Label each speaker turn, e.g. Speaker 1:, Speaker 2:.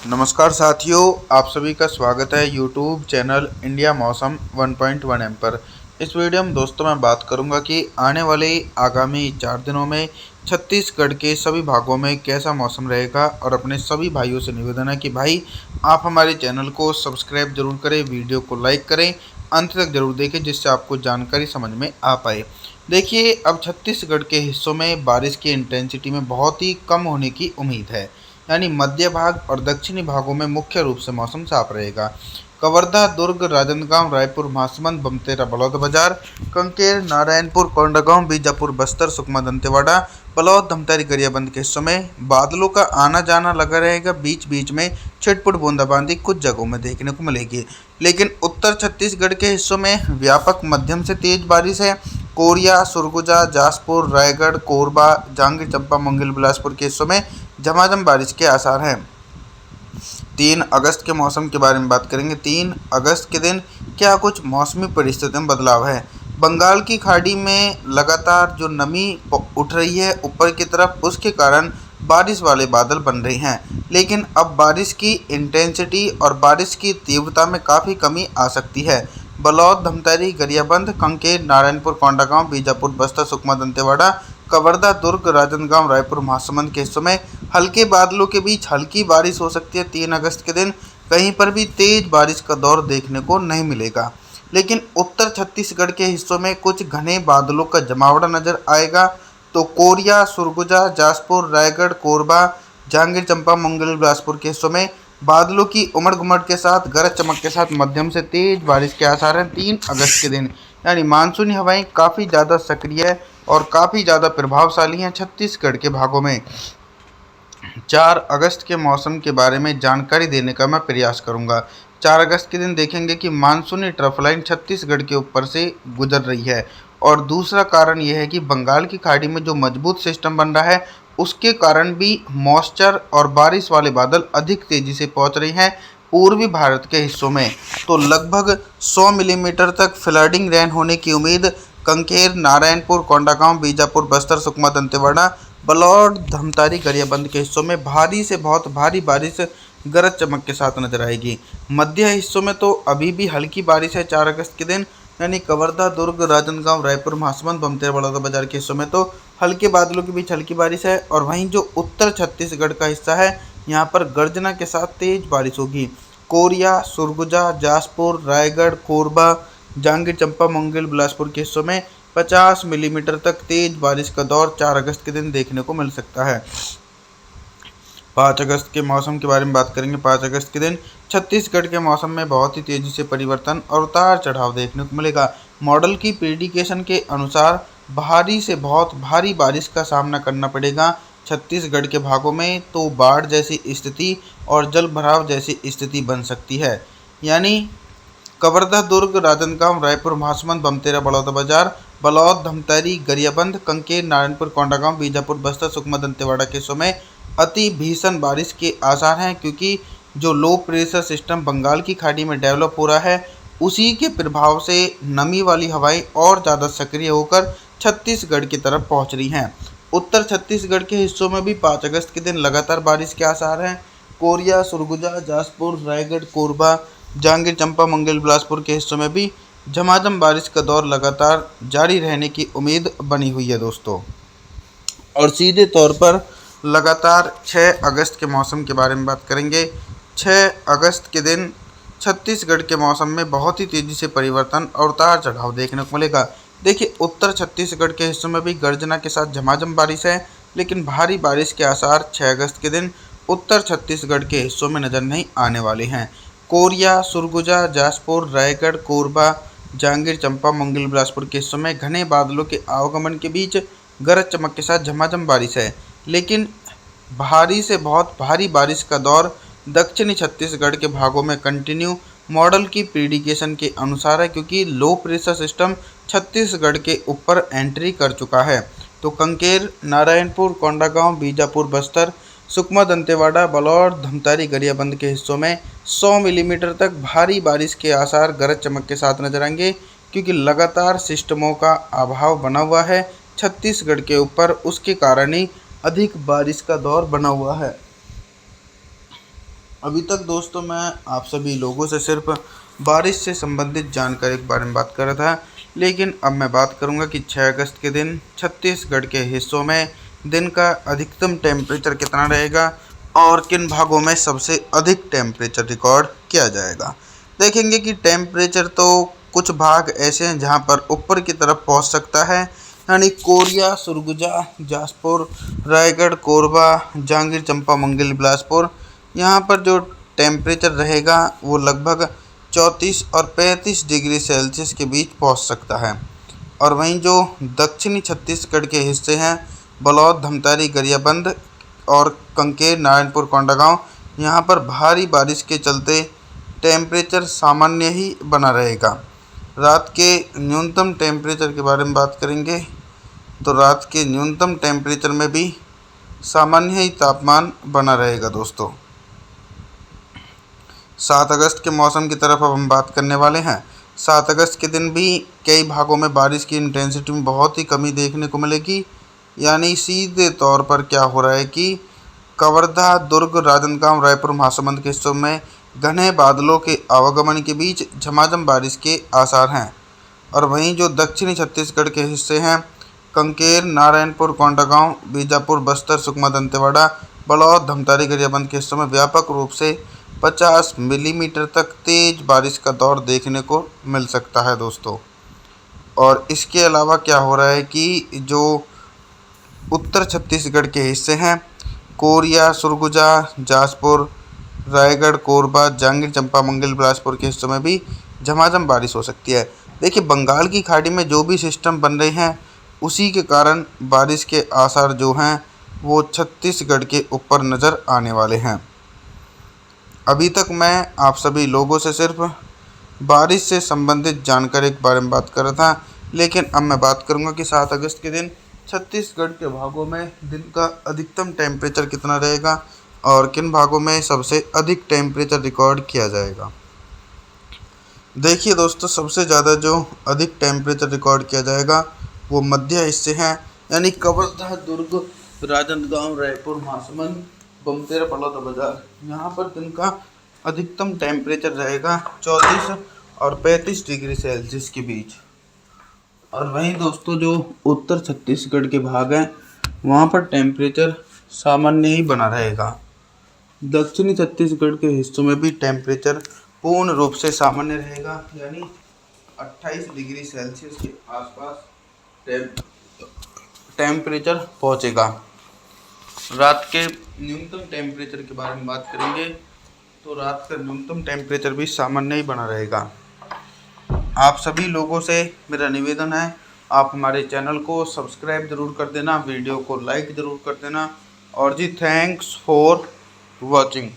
Speaker 1: नमस्कार साथियों, आप सभी का स्वागत है यूट्यूब चैनल इंडिया मौसम 1.1 एम पर। इस वीडियो में दोस्तों मैं बात करूंगा कि आने वाले आगामी 4 दिनों में छत्तीसगढ़ के सभी भागों में कैसा मौसम रहेगा। और अपने सभी भाइयों से निवेदन है कि भाई आप हमारे चैनल को सब्सक्राइब जरूर करें, वीडियो को लाइक करें, अंत तक जरूर देखें जिससे आपको जानकारी समझ में आ पाए। देखिए, अब छत्तीसगढ़ के हिस्सों में बारिश की इंटेंसिटी में बहुत ही कम होने की उम्मीद है। यानी मध्य भाग और दक्षिणी भागों में मुख्य रूप से मौसम साफ रहेगा। कवर्धा, दुर्ग, राजनांदगांव, रायपुर, महासमुंद, बमतेरा, बलौदाबाजार, कांकेर, नारायणपुर, कोंडागांव, बीजापुर, बस्तर, सुकमा, दंतेवाड़ा, बलौद, धमतरी, गरियाबंद के हिस्सों में बादलों का आना जाना लगा रहेगा। बीच बीच में छिटपुट बूंदाबांदी कुछ जगहों में देखने को मिलेगी। लेकिन उत्तर छत्तीसगढ़ के हिस्सों में व्यापक मध्यम से तेज बारिश है। कोरिया, सुरगुजा, जासपुर, रायगढ़, कोरबा, जांजगीर चांपा, मुंगेली, बिलासपुर के हिस्सों में झमाझम बारिश के आसार हैं। 3 अगस्त के मौसम के बारे में बात करेंगे। 3 अगस्त के दिन क्या कुछ मौसमी परिस्थितियों में बदलाव है। बंगाल की खाड़ी में लगातार जो नमी उठ रही है ऊपर की तरफ, उसके कारण बारिश वाले बादल बन रहे हैं। लेकिन अब बारिश की इंटेंसिटी और बारिश की तीव्रता में काफ़ी कमी आ सकती है। बलौद, धमतरी, गरियाबंद, कांकेर, नारायणपुर, कोंडागांव, बीजापुर, बस्तर, सुकमा, दंतेवाड़ा, कवर्धा, दुर्ग, राजनांदगांव, रायपुर, महासमुंद के हिस्सों में हल्के बादलों के बीच हल्की बारिश हो सकती है। 3 अगस्त के दिन कहीं पर भी तेज बारिश का दौर देखने को नहीं मिलेगा। लेकिन उत्तर छत्तीसगढ़ के हिस्सों में कुछ घने बादलों का जमावड़ा नजर आएगा। तो कोरिया, सुरगुजा, जासपुर, रायगढ़, कोरबा, जांजगीर चांपा, मुंगेली, बिलासपुर के हिस्सों में बादलों की उमड़ घुमड़ के साथ गरज चमक के साथ मध्यम से तेज बारिश के आसार हैं 3 अगस्त के दिन। यानी मानसूनी हवाएं काफ़ी ज़्यादा सक्रिय और काफ़ी ज़्यादा प्रभावशाली हैं छत्तीसगढ़ के भागों में। 4 अगस्त के मौसम के बारे में जानकारी देने का मैं प्रयास करूंगा। 4 अगस्त के दिन देखेंगे कि मानसूनी ट्रफ लाइन छत्तीसगढ़ के ऊपर से गुजर रही है। और दूसरा कारण यह है कि बंगाल की खाड़ी में जो मजबूत सिस्टम बन रहा है उसके कारण भी मॉइस्चर और बारिश वाले बादल अधिक तेजी से पहुंच रहे हैं पूर्वी भारत के हिस्सों में। तो लगभग 100 मिलीमीटर तक फ्लडिंग रेन होने की उम्मीद कांकेर, नारायणपुर, कोंडागांव, बीजापुर, बस्तर, सुकमा, दंतेवाड़ा, बलौद, धमतरी, गरियाबंद के हिस्सों में भारी से बहुत भारी बारिश गरज चमक के साथ नजर आएगी। मध्य हिस्सों में तो अभी भी हल्की बारिश है 4 अगस्त के दिन। यानी कवर्धा, दुर्ग, राजनांदगांव, रायपुर, महासमुंद, बमतेरा, बलौदाबाजार के हिस्सों में तो हल्के बादलों के बीच हल्की बारिश है। और वहीं जो उत्तर छत्तीसगढ़ का हिस्सा है यहाँ पर गर्जना के साथ तेज बारिश होगी। कोरिया, सुरगुजा, जासपुर, रायगढ़, कोरबा, जांजगीर चांपा, मुंगेली, बिलासपुर के हिस्सों में 50 मिलीमीटर तक तेज बारिश का दौर 4 अगस्त के दिन देखने को मिल सकता है। 5 अगस्त के मौसम के बारे में बात करेंगे। 5 अगस्त के दिन छत्तीसगढ़ के मौसम में बहुत ही तेज़ी से परिवर्तन और उतार चढ़ाव देखने को मिलेगा। मॉडल की प्रेडिक्शन के अनुसार भारी से बहुत भारी बारिश का सामना करना पड़ेगा छत्तीसगढ़ के भागों में। तो बाढ़ जैसी स्थिति और जल भराव जैसी स्थिति बन सकती है। यानी कवर्धा, दुर्ग, राजनांदगांव, रायपुर, महासमुंद, बमतेरा, बलौदाबाजार, बलौद, धमतरी, गरियाबंद, कांकेर, नारायणपुर, कोंडागांव, बीजापुर, बस्तर, सुकमा, दंतेवाड़ा के हिस्सों में अति भीषण बारिश के आसार हैं। क्योंकि जो लो प्रेशर सिस्टम बंगाल की खाड़ी में डेवलप हो रहा है उसी के प्रभाव से नमी वाली हवाएं और ज़्यादा सक्रिय होकर छत्तीसगढ़ की तरफ पहुंच रही हैं। उत्तर छत्तीसगढ़ के हिस्सों में भी 5 अगस्त के दिन लगातार बारिश के आसार हैं। कोरिया, सुरगुजा, जासपुर, रायगढ़, कोरबा, जांजगीर चांपा, मुंगेली, बिलासपुर के हिस्सों में भी झमाझम बारिश का दौर लगातार जारी रहने की उम्मीद बनी हुई है दोस्तों। और सीधे तौर पर लगातार 6 अगस्त के मौसम के बारे में बात करेंगे। 6 अगस्त के दिन छत्तीसगढ़ के मौसम में बहुत ही तेज़ी से परिवर्तन और उतार चढ़ाव देखने को मिलेगा। देखिए, उत्तर छत्तीसगढ़ के हिस्सों में भी गर्जना के साथ झमाझम बारिश है। लेकिन भारी बारिश के आसार 6 अगस्त के दिन उत्तर छत्तीसगढ़ के हिस्सों में नज़र नहीं आने वाले हैं। कोरिया, सुरगुजा, जासपुर, रायगढ़, कोरबा, जांजगीर चांपा, मुंगेली, बिलासपुर के हिस्सों में घने बादलों के आवागमन के बीच गरज चमक के साथ झमाझम बारिश है। लेकिन भारी से बहुत भारी बारिश का दौर दक्षिणी छत्तीसगढ़ के भागों में कंटिन्यू मॉडल की प्रेडिक्शन के अनुसार है। क्योंकि लो प्रेशर सिस्टम छत्तीसगढ़ के ऊपर एंट्री कर चुका है। तो कांकेर, नारायणपुर, कोंडागांव, बीजापुर, बस्तर, सुकमा, दंतेवाड़ा, बलौद, धमतरी, गरियाबंद के हिस्सों में 100 मिलीमीटर तक भारी बारिश के आसार गरज चमक के साथ नजर आएंगे। क्योंकि लगातार सिस्टमों का अभाव बना हुआ है छत्तीसगढ़ के ऊपर, उसके कारण ही अधिक बारिश का दौर बना हुआ है। अभी तक दोस्तों मैं आप सभी लोगों से सिर्फ बारिश से संबंधित जानकारी के बारे में बात कर रहा था, लेकिन अब मैं बात करूंगा कि 6 अगस्त के दिन छत्तीसगढ़ के हिस्सों में दिन का अधिकतम टेम्परेचर कितना रहेगा और किन भागों में सबसे अधिक टेम्परेचर रिकॉर्ड किया जाएगा। देखेंगे कि टेम्परेचर तो कुछ भाग ऐसे हैं जहां पर ऊपर की तरफ पहुंच सकता है, यानी कोरिया, सरगुजा, जाजपुर, रायगढ़, कोरबा, जांजगीर चांपा, मंगल, बिलासपुर, यहाँ पर जो टेम्परेचर रहेगा वो लगभग 34 और 35 डिग्री सेल्सियस के बीच पहुँच सकता है। और वहीं जो दक्षिणी छत्तीसगढ़ के हिस्से हैं, बलौद, धमतारी, गरियाबंद और कंकेर, नारायणपुर, कोंडागांव, यहाँ पर भारी बारिश के चलते टेम्परेचर सामान्य ही बना रहेगा। रात के न्यूनतम टेम्परेचर के बारे में बात करेंगे तो रात के न्यूनतम टेम्परेचर में भी सामान्य ही तापमान बना रहेगा दोस्तों। 7 अगस्त के मौसम की तरफ अब हम बात करने वाले हैं। 7 अगस्त के दिन भी कई भागों में बारिश की इंटेंसिटी में बहुत ही कमी देखने को मिलेगी। यानी सीधे तौर पर क्या हो रहा है कि कवर्धा, दुर्ग, राजनांदगांव, रायपुर, महासमुंद के हिस्सों में घने बादलों के आवागमन के बीच झमाझम बारिश के आसार हैं। और वहीं जो दक्षिणी छत्तीसगढ़ के हिस्से हैं, कंकेर, नारायणपुर, कोंडागांव, बीजापुर, बस्तर, सुकमा, दंतेवाड़ा, बलौद, धमतारी, गरियाबंद के हिस्सों में व्यापक रूप से 50 मिलीमीटर तक तेज बारिश का दौर देखने को मिल सकता है दोस्तों। और इसके अलावा क्या हो रहा है कि जो उत्तर छत्तीसगढ़ के हिस्से हैं, कोरिया, सरगुजा, जाजपुर, रायगढ़, कोरबा, जांजगीर चांपा, मंगल, बिलासपुर के हिस्सों में भी झमाझम बारिश हो सकती है। देखिए, बंगाल की खाड़ी में जो भी सिस्टम बन रहे हैं उसी के कारण बारिश के आसार जो हैं वो छत्तीसगढ़ के ऊपर नज़र आने वाले हैं। अभी तक मैं आप सभी लोगों से सिर्फ बारिश से संबंधित जानकारी के बारे में बात कर रहा था, लेकिन अब मैं बात करूंगा कि 7 अगस्त के दिन छत्तीसगढ़ के भागों में दिन का अधिकतम टेम्परेचर कितना रहेगा और किन भागों में सबसे अधिक टेम्परेचर रिकॉर्ड किया जाएगा। देखिए दोस्तों, सबसे ज़्यादा जो अधिक टेम्परेचर रिकॉर्ड किया जाएगा वो मध्य हिस्से हैं, यानी कवर्धा, दुर्ग, राजनांदगांव, रायपुर, महासमुंद, बमतेरा, बलौदा बाजार। यहाँ पर दिन का अधिकतम टेम्परेचर रहेगा 34 और 35 डिग्री सेल्सियस के बीच। और वहीं दोस्तों जो उत्तर छत्तीसगढ़ के भाग हैं वहाँ पर टेम्परेचर सामान्य ही बना रहेगा। दक्षिणी छत्तीसगढ़ के हिस्सों में भी टेम्परेचर पूर्ण रूप से सामान्य रहेगा, यानी 28 डिग्री सेल्सियस के आसपास टेम्परेचर पहुँचेगा। रात के न्यूनतम टेम्परेचर के बारे में बात करेंगे तो रात का न्यूनतम टेम्परेचर भी सामान्य ही बना रहेगा। आप सभी लोगों से मेरा निवेदन है, आप हमारे चैनल को सब्सक्राइब ज़रूर कर देना, वीडियो को लाइक ज़रूर कर देना। और जी, थैंक्स फॉर वॉचिंग।